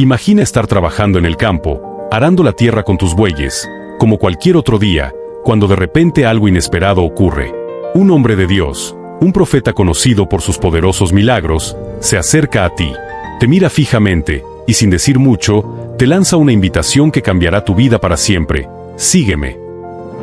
Imagina estar trabajando en el campo, arando la tierra con tus bueyes, como cualquier otro día, cuando de repente algo inesperado ocurre. Un hombre de Dios, un profeta conocido por sus poderosos milagros, se acerca a ti, te mira fijamente, y sin decir mucho, te lanza una invitación que cambiará tu vida para siempre: sígueme.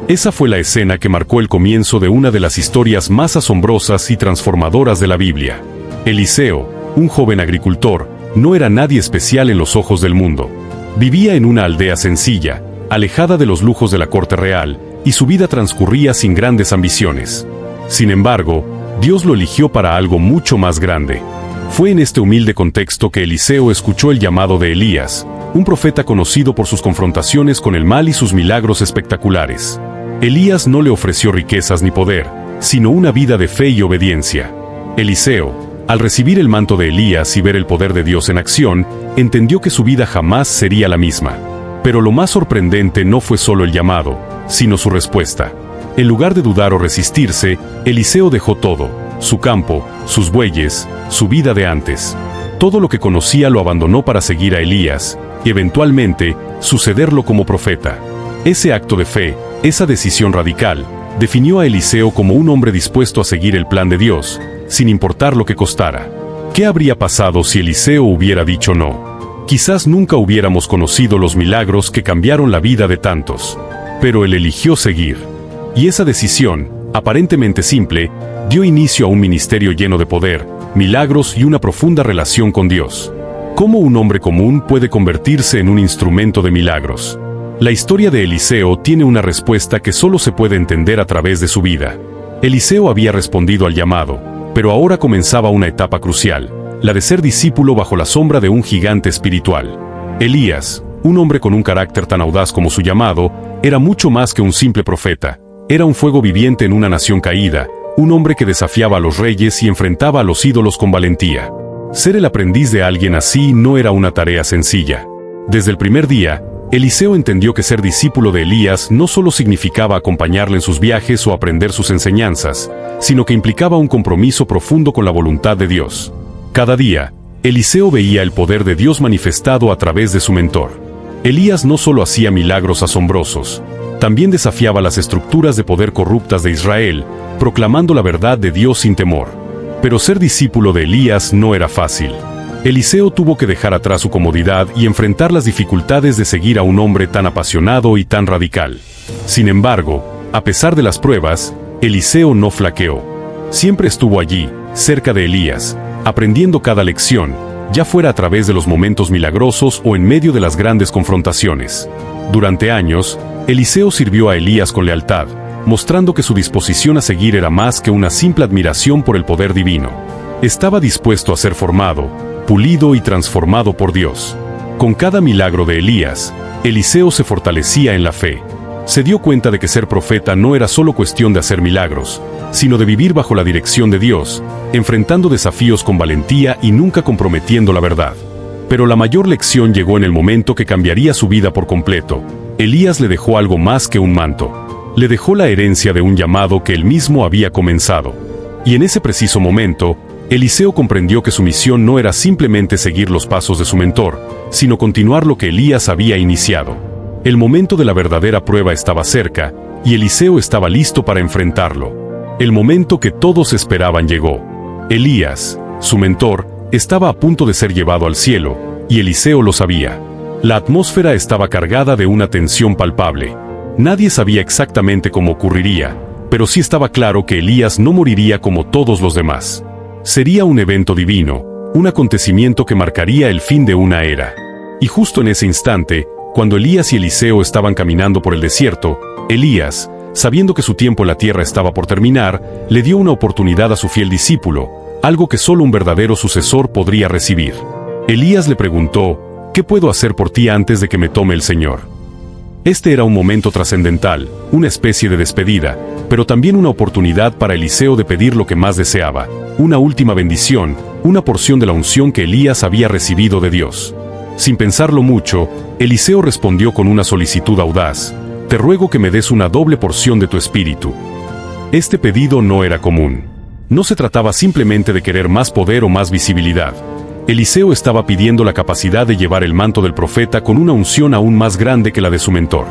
Esa fue la escena que marcó el comienzo de una de las historias más asombrosas y transformadoras de la Biblia. Eliseo, un joven agricultor, no era nadie especial en los ojos del mundo. Vivía en una aldea sencilla, alejada de los lujos de la corte real, y su vida transcurría sin grandes ambiciones. Sin embargo, Dios lo eligió para algo mucho más grande. Fue en este humilde contexto que Eliseo escuchó el llamado de Elías, un profeta conocido por sus confrontaciones con el mal y sus milagros espectaculares. Elías no le ofreció riquezas ni poder, sino una vida de fe y obediencia. Eliseo, al recibir el manto de Elías y ver el poder de Dios en acción, entendió que su vida jamás sería la misma. Pero lo más sorprendente no fue solo el llamado, sino su respuesta. En lugar de dudar o resistirse, Eliseo dejó todo: su campo, sus bueyes, su vida de antes. Todo lo que conocía lo abandonó para seguir a Elías, y eventualmente, sucederlo como profeta. Ese acto de fe, esa decisión radical, definió a Eliseo como un hombre dispuesto a seguir el plan de Dios, sin importar lo que costara. ¿Qué habría pasado si Eliseo hubiera dicho no? Quizás nunca hubiéramos conocido los milagros que cambiaron la vida de tantos. Pero él eligió seguir. Y esa decisión, aparentemente simple, dio inicio a un ministerio lleno de poder, milagros y una profunda relación con Dios. ¿Cómo un hombre común puede convertirse en un instrumento de milagros? La historia de Eliseo tiene una respuesta que solo se puede entender a través de su vida. Eliseo había respondido al llamado, pero ahora comenzaba una etapa crucial, la de ser discípulo bajo la sombra de un gigante espiritual. Elías, un hombre con un carácter tan audaz como su llamado, era mucho más que un simple profeta. Era un fuego viviente en una nación caída, un hombre que desafiaba a los reyes y enfrentaba a los ídolos con valentía. Ser el aprendiz de alguien así no era una tarea sencilla. Desde el primer día, Eliseo entendió que ser discípulo de Elías no solo significaba acompañarle en sus viajes o aprender sus enseñanzas, sino que implicaba un compromiso profundo con la voluntad de Dios. Cada día, Eliseo veía el poder de Dios manifestado a través de su mentor. Elías no solo hacía milagros asombrosos, también desafiaba las estructuras de poder corruptas de Israel, proclamando la verdad de Dios sin temor. Pero ser discípulo de Elías no era fácil. Eliseo tuvo que dejar atrás su comodidad y enfrentar las dificultades de seguir a un hombre tan apasionado y tan radical. Sin embargo, a pesar de las pruebas, Eliseo no flaqueó. Siempre estuvo allí, cerca de Elías, aprendiendo cada lección, ya fuera a través de los momentos milagrosos o en medio de las grandes confrontaciones. Durante años, Eliseo sirvió a Elías con lealtad, mostrando que su disposición a seguir era más que una simple admiración por el poder divino. Estaba dispuesto a ser formado, pulido y transformado por Dios. Con cada milagro de Elías, Eliseo se fortalecía en la fe. Se dio cuenta de que ser profeta no era solo cuestión de hacer milagros, sino de vivir bajo la dirección de Dios, enfrentando desafíos con valentía y nunca comprometiendo la verdad. Pero la mayor lección llegó en el momento que cambiaría su vida por completo. Elías le dejó algo más que un manto. Le dejó la herencia de un llamado que él mismo había comenzado. Y en ese preciso momento, Eliseo comprendió que su misión no era simplemente seguir los pasos de su mentor, sino continuar lo que Elías había iniciado. El momento de la verdadera prueba estaba cerca, y Eliseo estaba listo para enfrentarlo. El momento que todos esperaban llegó. Elías, su mentor, estaba a punto de ser llevado al cielo, y Eliseo lo sabía. La atmósfera estaba cargada de una tensión palpable. Nadie sabía exactamente cómo ocurriría, pero sí estaba claro que Elías no moriría como todos los demás. Sería un evento divino, un acontecimiento que marcaría el fin de una era. Y justo en ese instante, cuando Elías y Eliseo estaban caminando por el desierto, Elías, sabiendo que su tiempo en la tierra estaba por terminar, le dio una oportunidad a su fiel discípulo, algo que solo un verdadero sucesor podría recibir. Elías le preguntó: ¿qué puedo hacer por ti antes de que me tome el Señor? Este era un momento trascendental, una especie de despedida, pero también una oportunidad para Eliseo de pedir lo que más deseaba, una última bendición, una porción de la unción que Elías había recibido de Dios. Sin pensarlo mucho, Eliseo respondió con una solicitud audaz: te ruego que me des una doble porción de tu espíritu. Este pedido no era común. No se trataba simplemente de querer más poder o más visibilidad. Eliseo estaba pidiendo la capacidad de llevar el manto del profeta con una unción aún más grande que la de su mentor.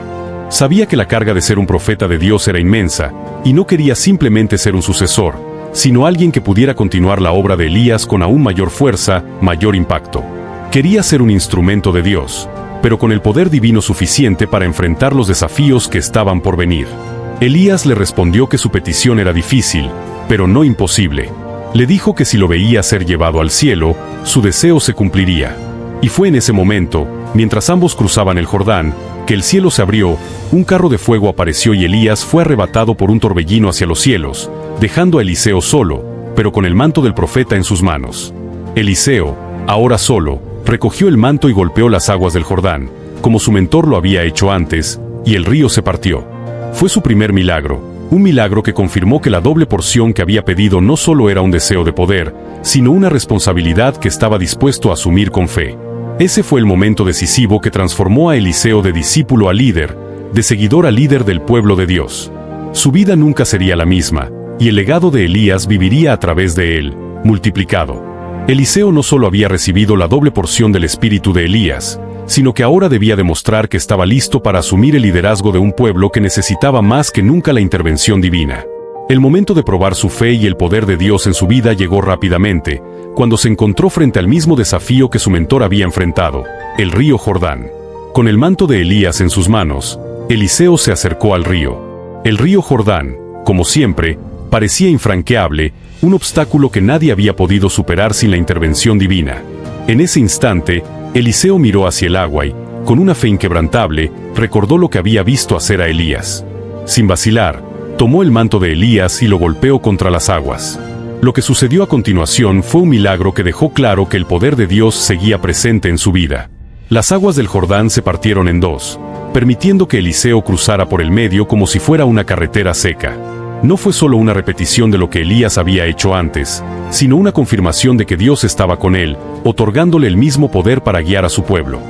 Sabía que la carga de ser un profeta de Dios era inmensa, y no quería simplemente ser un sucesor, sino alguien que pudiera continuar la obra de Elías con aún mayor fuerza, mayor impacto. Quería ser un instrumento de Dios, pero con el poder divino suficiente para enfrentar los desafíos que estaban por venir. Elías le respondió que su petición era difícil, pero no imposible. Le dijo que si lo veía ser llevado al cielo, su deseo se cumpliría. Y fue en ese momento, mientras ambos cruzaban el Jordán, que el cielo se abrió, un carro de fuego apareció y Elías fue arrebatado por un torbellino hacia los cielos, dejando a Eliseo solo, pero con el manto del profeta en sus manos. Eliseo, ahora solo, recogió el manto y golpeó las aguas del Jordán, como su mentor lo había hecho antes, y el río se partió. Fue su primer milagro, un milagro que confirmó que la doble porción que había pedido no solo era un deseo de poder, sino una responsabilidad que estaba dispuesto a asumir con fe. Ese fue el momento decisivo que transformó a Eliseo de discípulo a líder, de seguidor a líder del pueblo de Dios. Su vida nunca sería la misma, y el legado de Elías viviría a través de él, multiplicado. Eliseo no solo había recibido la doble porción del espíritu de Elías, sino que ahora debía demostrar que estaba listo para asumir el liderazgo de un pueblo que necesitaba más que nunca la intervención divina. El momento de probar su fe y el poder de Dios en su vida llegó rápidamente, cuando se encontró frente al mismo desafío que su mentor había enfrentado, el río Jordán. Con el manto de Elías en sus manos, Eliseo se acercó al río. El río Jordán, como siempre, parecía infranqueable, un obstáculo que nadie había podido superar sin la intervención divina. En ese instante, Eliseo miró hacia el agua y, con una fe inquebrantable, recordó lo que había visto hacer a Elías. Sin vacilar, tomó el manto de Elías y lo golpeó contra las aguas. Lo que sucedió a continuación fue un milagro que dejó claro que el poder de Dios seguía presente en su vida. Las aguas del Jordán se partieron en dos, permitiendo que Eliseo cruzara por el medio como si fuera una carretera seca. No fue solo una repetición de lo que Elías había hecho antes, sino una confirmación de que Dios estaba con él, otorgándole el mismo poder para guiar a su pueblo.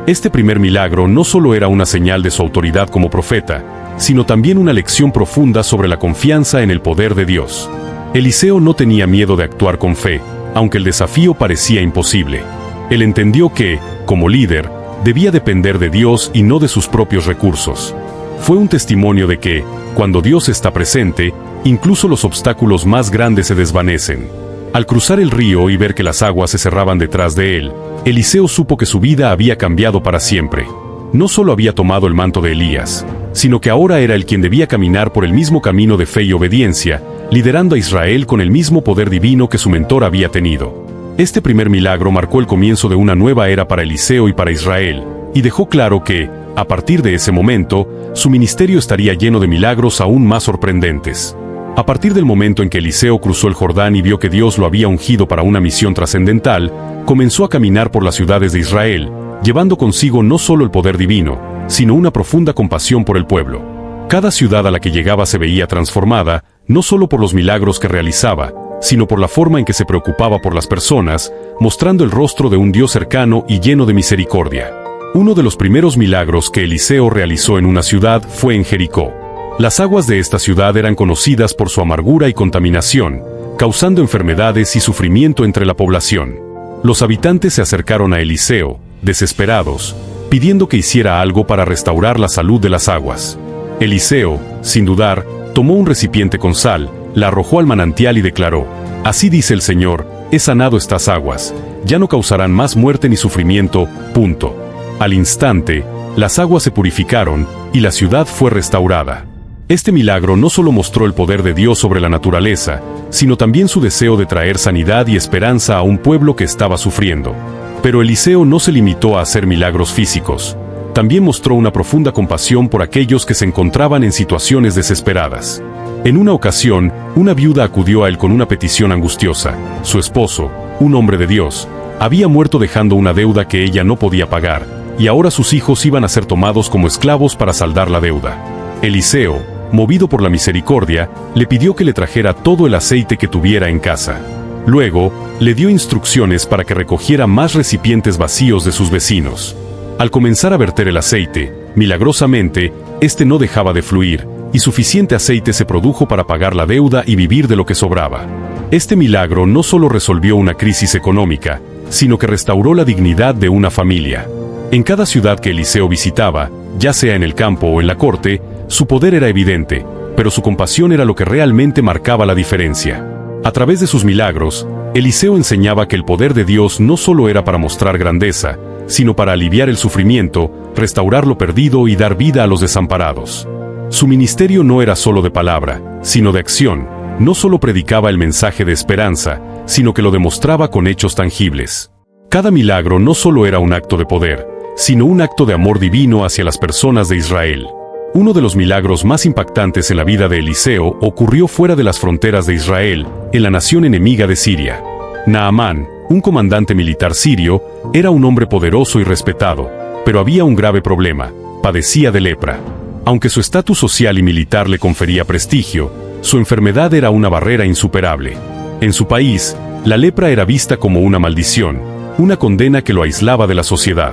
Este primer milagro no solo era una señal de su autoridad como profeta, sino también una lección profunda sobre la confianza en el poder de Dios. Eliseo no tenía miedo de actuar con fe, aunque el desafío parecía imposible. Él entendió que, como líder, debía depender de Dios y no de sus propios recursos. Fue un testimonio de que, cuando Dios está presente, incluso los obstáculos más grandes se desvanecen. Al cruzar el río y ver que las aguas se cerraban detrás de él, Eliseo supo que su vida había cambiado para siempre. No solo había tomado el manto de Elías, sino que ahora era él quien debía caminar por el mismo camino de fe y obediencia, liderando a Israel con el mismo poder divino que su mentor había tenido. Este primer milagro marcó el comienzo de una nueva era para Eliseo y para Israel, y dejó claro que, a partir de ese momento, su ministerio estaría lleno de milagros aún más sorprendentes. A partir del momento en que Eliseo cruzó el Jordán y vio que Dios lo había ungido para una misión trascendental, comenzó a caminar por las ciudades de Israel, llevando consigo no solo el poder divino, sino una profunda compasión por el pueblo. Cada ciudad a la que llegaba se veía transformada, no solo por los milagros que realizaba, sino por la forma en que se preocupaba por las personas, mostrando el rostro de un Dios cercano y lleno de misericordia. Uno de los primeros milagros que Eliseo realizó en una ciudad fue en Jericó. Las aguas de esta ciudad eran conocidas por su amargura y contaminación, causando enfermedades y sufrimiento entre la población. Los habitantes se acercaron a Eliseo, desesperados, pidiendo que hiciera algo para restaurar la salud de las aguas. Eliseo, sin dudar, tomó un recipiente con sal, la arrojó al manantial y declaró: «Así dice el Señor, he sanado estas aguas, ya no causarán más muerte ni sufrimiento, punto». Al instante, las aguas se purificaron, y la ciudad fue restaurada. Este milagro no solo mostró el poder de Dios sobre la naturaleza, sino también su deseo de traer sanidad y esperanza a un pueblo que estaba sufriendo. Pero Eliseo no se limitó a hacer milagros físicos. También mostró una profunda compasión por aquellos que se encontraban en situaciones desesperadas. En una ocasión, una viuda acudió a él con una petición angustiosa. Su esposo, un hombre de Dios, había muerto dejando una deuda que ella no podía pagar, y ahora sus hijos iban a ser tomados como esclavos para saldar la deuda. Eliseo, movido por la misericordia, le pidió que le trajera todo el aceite que tuviera en casa. Luego, le dio instrucciones para que recogiera más recipientes vacíos de sus vecinos. Al comenzar a verter el aceite, milagrosamente, este no dejaba de fluir, y suficiente aceite se produjo para pagar la deuda y vivir de lo que sobraba. Este milagro no solo resolvió una crisis económica, sino que restauró la dignidad de una familia. En cada ciudad que Eliseo visitaba, ya sea en el campo o en la corte, su poder era evidente, pero su compasión era lo que realmente marcaba la diferencia. A través de sus milagros, Eliseo enseñaba que el poder de Dios no solo era para mostrar grandeza, sino para aliviar el sufrimiento, restaurar lo perdido y dar vida a los desamparados. Su ministerio no era solo de palabra, sino de acción. No solo predicaba el mensaje de esperanza, sino que lo demostraba con hechos tangibles. Cada milagro no solo era un acto de poder, sino un acto de amor divino hacia las personas de Israel. Uno de los milagros más impactantes en la vida de Eliseo ocurrió fuera de las fronteras de Israel, en la nación enemiga de Siria. Naamán, un comandante militar sirio, era un hombre poderoso y respetado, pero había un grave problema: padecía de lepra. Aunque su estatus social y militar le confería prestigio, su enfermedad era una barrera insuperable. En su país, la lepra era vista como una maldición, una condena que lo aislaba de la sociedad.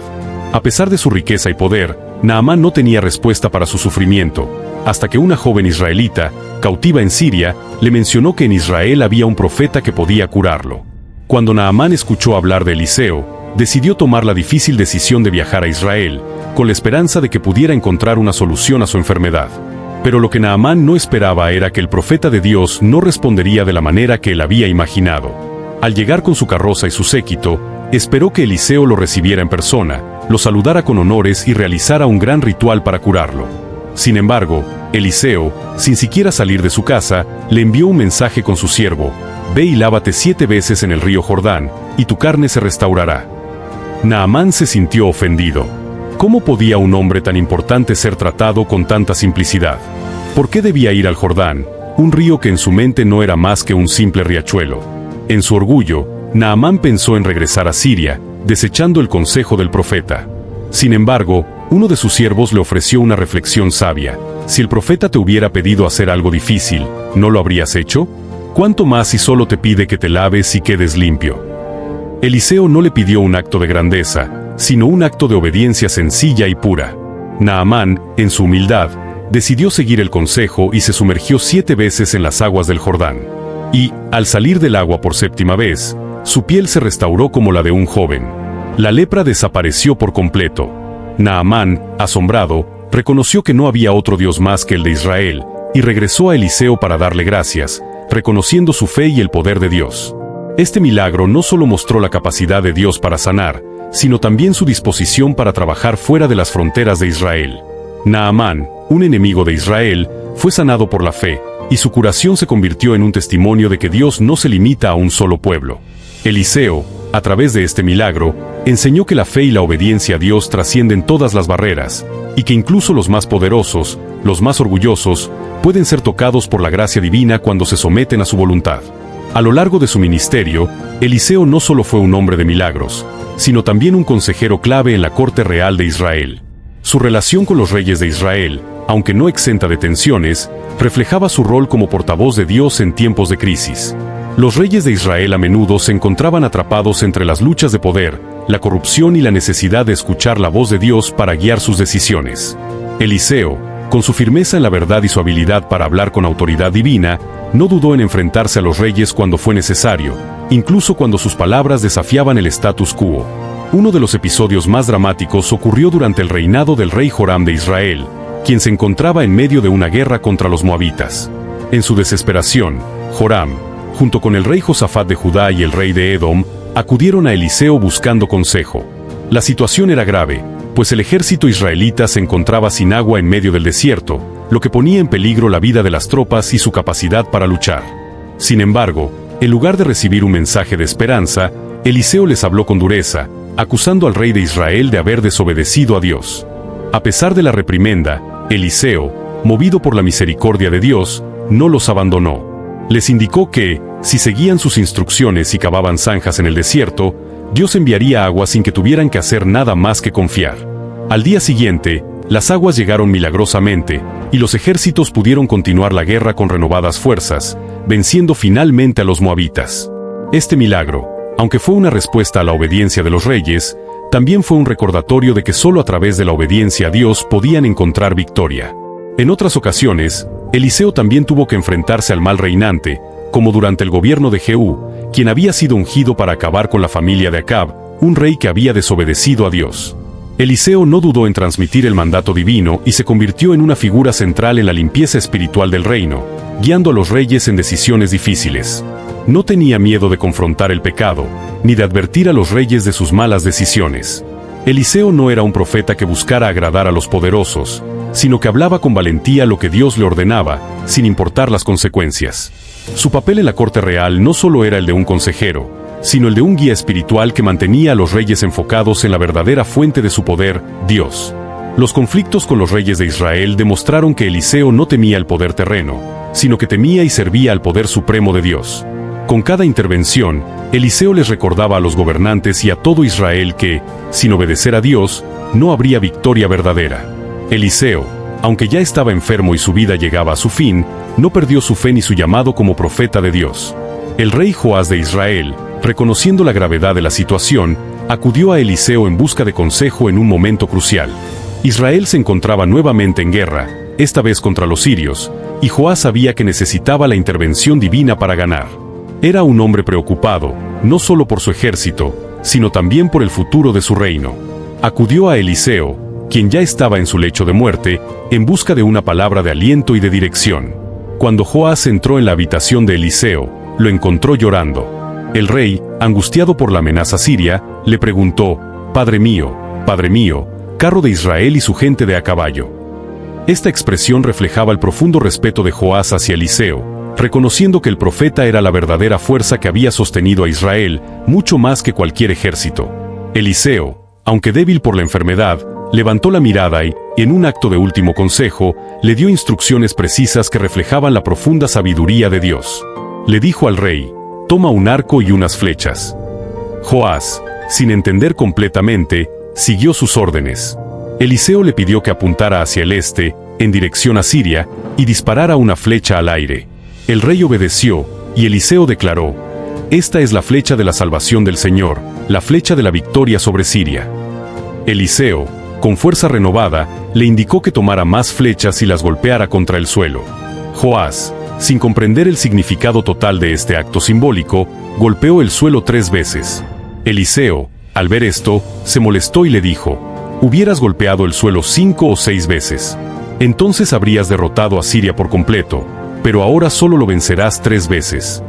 A pesar de su riqueza y poder, Naamán no tenía respuesta para su sufrimiento, hasta que una joven israelita, cautiva en Siria, le mencionó que en Israel había un profeta que podía curarlo. Cuando Naamán escuchó hablar de Eliseo, decidió tomar la difícil decisión de viajar a Israel, con la esperanza de que pudiera encontrar una solución a su enfermedad. Pero lo que Naamán no esperaba era que el profeta de Dios no respondería de la manera que él había imaginado. Al llegar con su carroza y su séquito, esperó que Eliseo lo recibiera en persona, lo saludara con honores y realizara un gran ritual para curarlo. Sin embargo, Eliseo, sin siquiera salir de su casa, le envió un mensaje con su siervo: «Ve y lávate 7 veces en el río Jordán, y tu carne se restaurará». Naamán se sintió ofendido. ¿Cómo podía un hombre tan importante ser tratado con tanta simplicidad? ¿Por qué debía ir al Jordán, un río que en su mente no era más que un simple riachuelo? En su orgullo, Naamán pensó en regresar a Siria, desechando el consejo del profeta. Sin embargo, uno de sus siervos le ofreció una reflexión sabia: si el profeta te hubiera pedido hacer algo difícil, ¿no lo habrías hecho? ¿Cuánto más si solo te pide que te laves y quedes limpio? Eliseo no le pidió un acto de grandeza, sino un acto de obediencia sencilla y pura. Naamán, en su humildad, decidió seguir el consejo y se sumergió 7 veces en las aguas del Jordán. Y, al salir del agua por 7ª vez, su piel se restauró como la de un joven. La lepra desapareció por completo. Naamán, asombrado, reconoció que no había otro Dios más que el de Israel, y regresó a Eliseo para darle gracias, reconociendo su fe y el poder de Dios. Este milagro no solo mostró la capacidad de Dios para sanar, sino también su disposición para trabajar fuera de las fronteras de Israel. Naamán, un enemigo de Israel, fue sanado por la fe, y su curación se convirtió en un testimonio de que Dios no se limita a un solo pueblo. Eliseo, a través de este milagro, enseñó que la fe y la obediencia a Dios trascienden todas las barreras, y que incluso los más poderosos, los más orgullosos, pueden ser tocados por la gracia divina cuando se someten a su voluntad. A lo largo de su ministerio, Eliseo no solo fue un hombre de milagros, sino también un consejero clave en la corte real de Israel. Su relación con los reyes de Israel, aunque no exenta de tensiones, reflejaba su rol como portavoz de Dios en tiempos de crisis. Los reyes de Israel a menudo se encontraban atrapados entre las luchas de poder, la corrupción y la necesidad de escuchar la voz de Dios para guiar sus decisiones. Eliseo, con su firmeza en la verdad y su habilidad para hablar con autoridad divina, no dudó en enfrentarse a los reyes cuando fue necesario, incluso cuando sus palabras desafiaban el status quo. Uno de los episodios más dramáticos ocurrió durante el reinado del rey Joram de Israel, quien se encontraba en medio de una guerra contra los moabitas. En su desesperación, Joram, junto con el rey Josafat de Judá y el rey de Edom, acudieron a Eliseo buscando consejo. La situación era grave, pues el ejército israelita se encontraba sin agua en medio del desierto, lo que ponía en peligro la vida de las tropas y su capacidad para luchar. Sin embargo, en lugar de recibir un mensaje de esperanza, Eliseo les habló con dureza, acusando al rey de Israel de haber desobedecido a Dios. A pesar de la reprimenda, Eliseo, movido por la misericordia de Dios, no los abandonó. Les indicó que, si seguían sus instrucciones y cavaban zanjas en el desierto, Dios enviaría agua sin que tuvieran que hacer nada más que confiar. Al día siguiente, las aguas llegaron milagrosamente, y los ejércitos pudieron continuar la guerra con renovadas fuerzas, venciendo finalmente a los moabitas. Este milagro, aunque fue una respuesta a la obediencia de los reyes, también fue un recordatorio de que solo a través de la obediencia a Dios podían encontrar victoria. En otras ocasiones, Eliseo también tuvo que enfrentarse al mal reinante, como durante el gobierno de Jehú, quien había sido ungido para acabar con la familia de Acab, un rey que había desobedecido a Dios. Eliseo no dudó en transmitir el mandato divino y se convirtió en una figura central en la limpieza espiritual del reino, guiando a los reyes en decisiones difíciles. No tenía miedo de confrontar el pecado, ni de advertir a los reyes de sus malas decisiones. Eliseo no era un profeta que buscara agradar a los poderosos, sino que hablaba con valentía lo que Dios le ordenaba, sin importar las consecuencias. Su papel en la corte real no solo era el de un consejero, sino el de un guía espiritual que mantenía a los reyes enfocados en la verdadera fuente de su poder, Dios. Los conflictos con los reyes de Israel demostraron que Eliseo no temía el poder terreno, sino que temía y servía al poder supremo de Dios. Con cada intervención, Eliseo les recordaba a los gobernantes y a todo Israel que, sin obedecer a Dios, no habría victoria verdadera. Eliseo, aunque ya estaba enfermo y su vida llegaba a su fin, no perdió su fe ni su llamado como profeta de Dios. El rey Joás de Israel, reconociendo la gravedad de la situación, acudió a Eliseo en busca de consejo en un momento crucial. Israel se encontraba nuevamente en guerra, esta vez contra los sirios, y Joás sabía que necesitaba la intervención divina para ganar. Era un hombre preocupado, no solo por su ejército, sino también por el futuro de su reino. Acudió a Eliseo, quien ya estaba en su lecho de muerte, en busca de una palabra de aliento y de dirección. Cuando Joás entró en la habitación de Eliseo, lo encontró llorando. El rey, angustiado por la amenaza siria, le preguntó: Padre mío, carro de Israel y su gente de a caballo. Esta expresión reflejaba el profundo respeto de Joás hacia Eliseo, reconociendo que el profeta era la verdadera fuerza que había sostenido a Israel, mucho más que cualquier ejército. Eliseo, aunque débil por la enfermedad, levantó la mirada y, en un acto de último consejo, le dio instrucciones precisas que reflejaban la profunda sabiduría de Dios. Le dijo al rey: toma un arco y unas flechas. Joás, sin entender completamente, siguió sus órdenes. Eliseo le pidió que apuntara hacia el este, en dirección a Siria, y disparara una flecha al aire. El rey obedeció, y Eliseo declaró: esta es la flecha de la salvación del Señor, la flecha de la victoria sobre Siria. Eliseo, con fuerza renovada, le indicó que tomara más flechas y las golpeara contra el suelo. Joás, sin comprender el significado total de este acto simbólico, golpeó el suelo 3 veces. Eliseo, al ver esto, se molestó y le dijo: hubieras golpeado el suelo 5 o 6 veces. Entonces habrías derrotado a Siria por completo, pero ahora solo lo vencerás 3 veces.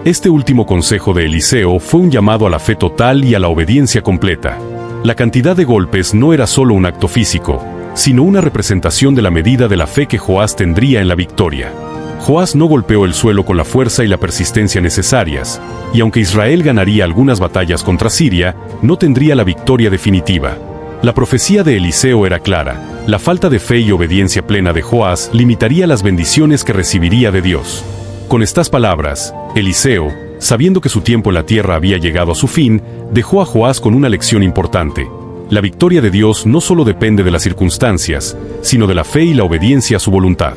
Este último consejo de Eliseo fue un llamado a la fe total y a la obediencia completa. La cantidad de golpes no era solo un acto físico, sino una representación de la medida de la fe que Joás tendría en la victoria. Joás no golpeó el suelo con la fuerza y la persistencia necesarias, y aunque Israel ganaría algunas batallas contra Siria, no tendría la victoria definitiva. La profecía de Eliseo era clara: la falta de fe y obediencia plena de Joás limitaría las bendiciones que recibiría de Dios. Con estas palabras, Eliseo, sabiendo que su tiempo en la tierra había llegado a su fin, dejó a Joás con una lección importante. La victoria de Dios no solo depende de las circunstancias, sino de la fe y la obediencia a su voluntad.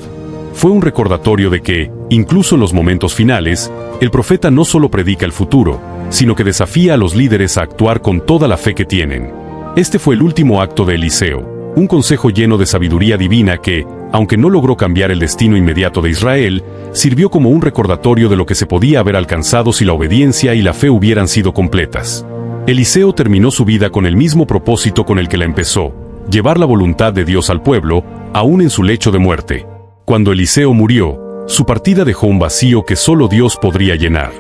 Fue un recordatorio de que, incluso en los momentos finales, el profeta no solo predica el futuro, sino que desafía a los líderes a actuar con toda la fe que tienen. Este fue el último acto de Eliseo, un consejo lleno de sabiduría divina que, aunque no logró cambiar el destino inmediato de Israel, sirvió como un recordatorio de lo que se podía haber alcanzado si la obediencia y la fe hubieran sido completas. Eliseo terminó su vida con el mismo propósito con el que la empezó: llevar la voluntad de Dios al pueblo, aún en su lecho de muerte. Cuando Eliseo murió, su partida dejó un vacío que solo Dios podría llenar.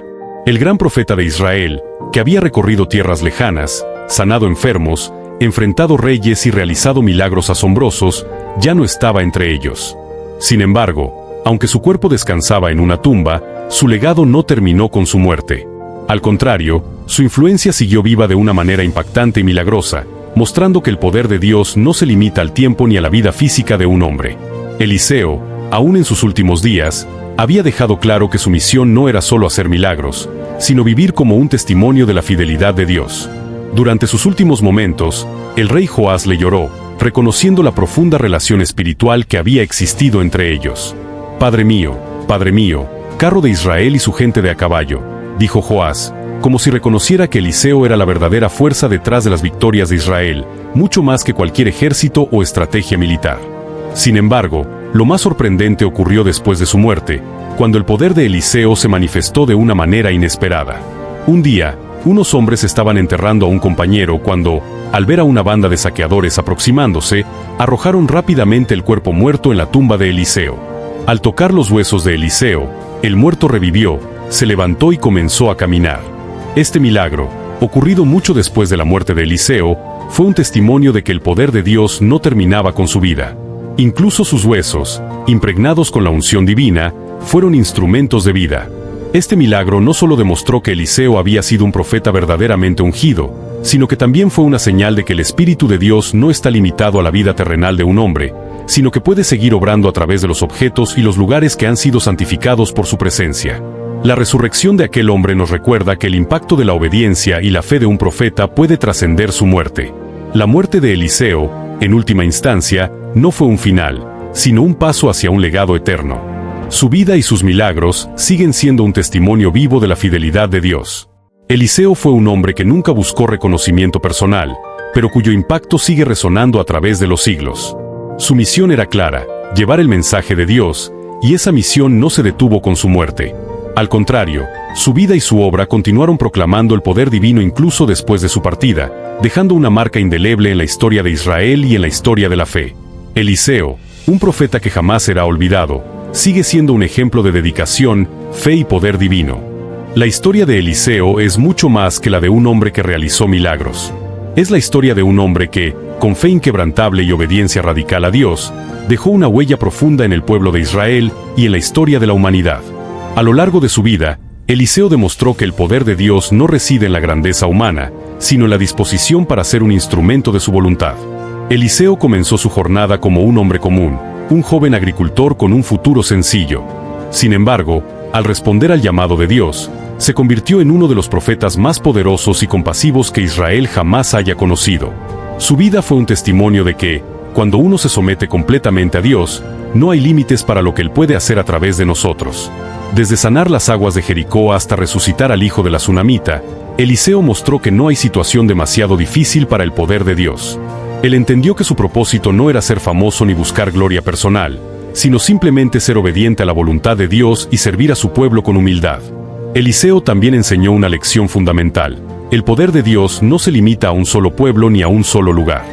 El gran profeta de Israel, que había recorrido tierras lejanas, sanado enfermos, enfrentado reyes y realizado milagros asombrosos, ya no estaba entre ellos. Sin embargo, aunque su cuerpo descansaba en una tumba, su legado no terminó con su muerte. Al contrario, su influencia siguió viva de una manera impactante y milagrosa, mostrando que el poder de Dios no se limita al tiempo ni a la vida física de un hombre. Eliseo, aún en sus últimos días, había dejado claro que su misión no era solo hacer milagros, sino vivir como un testimonio de la fidelidad de Dios. Durante sus últimos momentos, el rey Joás le lloró, reconociendo la profunda relación espiritual que había existido entre ellos. Padre mío, carro de Israel y su gente de a caballo, dijo Joás, como si reconociera que Eliseo era la verdadera fuerza detrás de las victorias de Israel, mucho más que cualquier ejército o estrategia militar. Sin embargo, lo más sorprendente ocurrió después de su muerte, cuando el poder de Eliseo se manifestó de una manera inesperada. Un día, unos hombres estaban enterrando a un compañero cuando, al ver a una banda de saqueadores aproximándose, arrojaron rápidamente el cuerpo muerto en la tumba de Eliseo. Al tocar los huesos de Eliseo, el muerto revivió, se levantó y comenzó a caminar. Este milagro, ocurrido mucho después de la muerte de Eliseo, fue un testimonio de que el poder de Dios no terminaba con su vida. Incluso sus huesos, impregnados con la unción divina, fueron instrumentos de vida. Este milagro no solo demostró que Eliseo había sido un profeta verdaderamente ungido, sino que también fue una señal de que el Espíritu de Dios no está limitado a la vida terrenal de un hombre, sino que puede seguir obrando a través de los objetos y los lugares que han sido santificados por su presencia. La resurrección de aquel hombre nos recuerda que el impacto de la obediencia y la fe de un profeta puede trascender su muerte. La muerte de Eliseo, en última instancia, no fue un final, sino un paso hacia un legado eterno. Su vida y sus milagros siguen siendo un testimonio vivo de la fidelidad de Dios. Eliseo fue un hombre que nunca buscó reconocimiento personal, pero cuyo impacto sigue resonando a través de los siglos. Su misión era clara, llevar el mensaje de Dios, y esa misión no se detuvo con su muerte. Al contrario, su vida y su obra continuaron proclamando el poder divino incluso después de su partida, dejando una marca indeleble en la historia de Israel y en la historia de la fe. Eliseo, un profeta que jamás será olvidado, sigue siendo un ejemplo de dedicación, fe y poder divino. La historia de Eliseo es mucho más que la de un hombre que realizó milagros. Es la historia de un hombre que, con fe inquebrantable y obediencia radical a Dios, dejó una huella profunda en el pueblo de Israel y en la historia de la humanidad. A lo largo de su vida, Eliseo demostró que el poder de Dios no reside en la grandeza humana, sino en la disposición para ser un instrumento de su voluntad. Eliseo comenzó su jornada como un hombre común, un joven agricultor con un futuro sencillo. Sin embargo, al responder al llamado de Dios, se convirtió en uno de los profetas más poderosos y compasivos que Israel jamás haya conocido. Su vida fue un testimonio de que, cuando uno se somete completamente a Dios, no hay límites para lo que Él puede hacer a través de nosotros. Desde sanar las aguas de Jericó hasta resucitar al hijo de la tsunamita, Eliseo mostró que no hay situación demasiado difícil para el poder de Dios. Él entendió que su propósito no era ser famoso ni buscar gloria personal, sino simplemente ser obediente a la voluntad de Dios y servir a su pueblo con humildad. Eliseo también enseñó una lección fundamental. El poder de Dios no se limita a un solo pueblo ni a un solo lugar.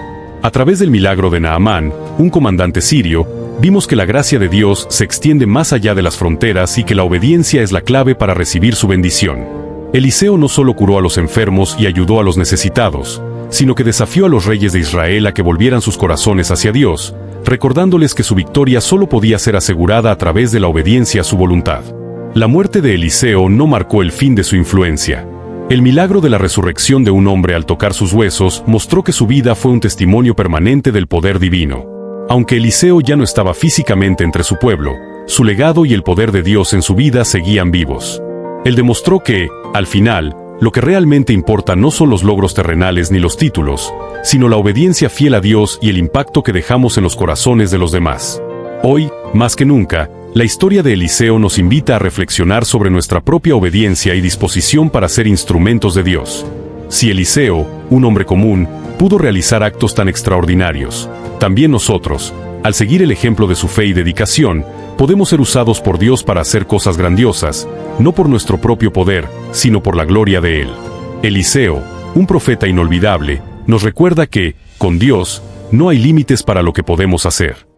A través del milagro de Naamán, un comandante sirio, vimos que la gracia de Dios se extiende más allá de las fronteras y que la obediencia es la clave para recibir su bendición. Eliseo no solo curó a los enfermos y ayudó a los necesitados, sino que desafió a los reyes de Israel a que volvieran sus corazones hacia Dios, recordándoles que su victoria solo podía ser asegurada a través de la obediencia a su voluntad. La muerte de Eliseo no marcó el fin de su influencia. El milagro de la resurrección de un hombre al tocar sus huesos mostró que su vida fue un testimonio permanente del poder divino. Aunque Eliseo ya no estaba físicamente entre su pueblo, su legado y el poder de Dios en su vida seguían vivos. Él demostró que, al final, lo que realmente importa no son los logros terrenales ni los títulos, sino la obediencia fiel a Dios y el impacto que dejamos en los corazones de los demás. Hoy, más que nunca, la historia de Eliseo nos invita a reflexionar sobre nuestra propia obediencia y disposición para ser instrumentos de Dios. Si Eliseo, un hombre común, pudo realizar actos tan extraordinarios, también nosotros, al seguir el ejemplo de su fe y dedicación, podemos ser usados por Dios para hacer cosas grandiosas, no por nuestro propio poder, sino por la gloria de Él. Eliseo, un profeta inolvidable, nos recuerda que, con Dios, no hay límites para lo que podemos hacer.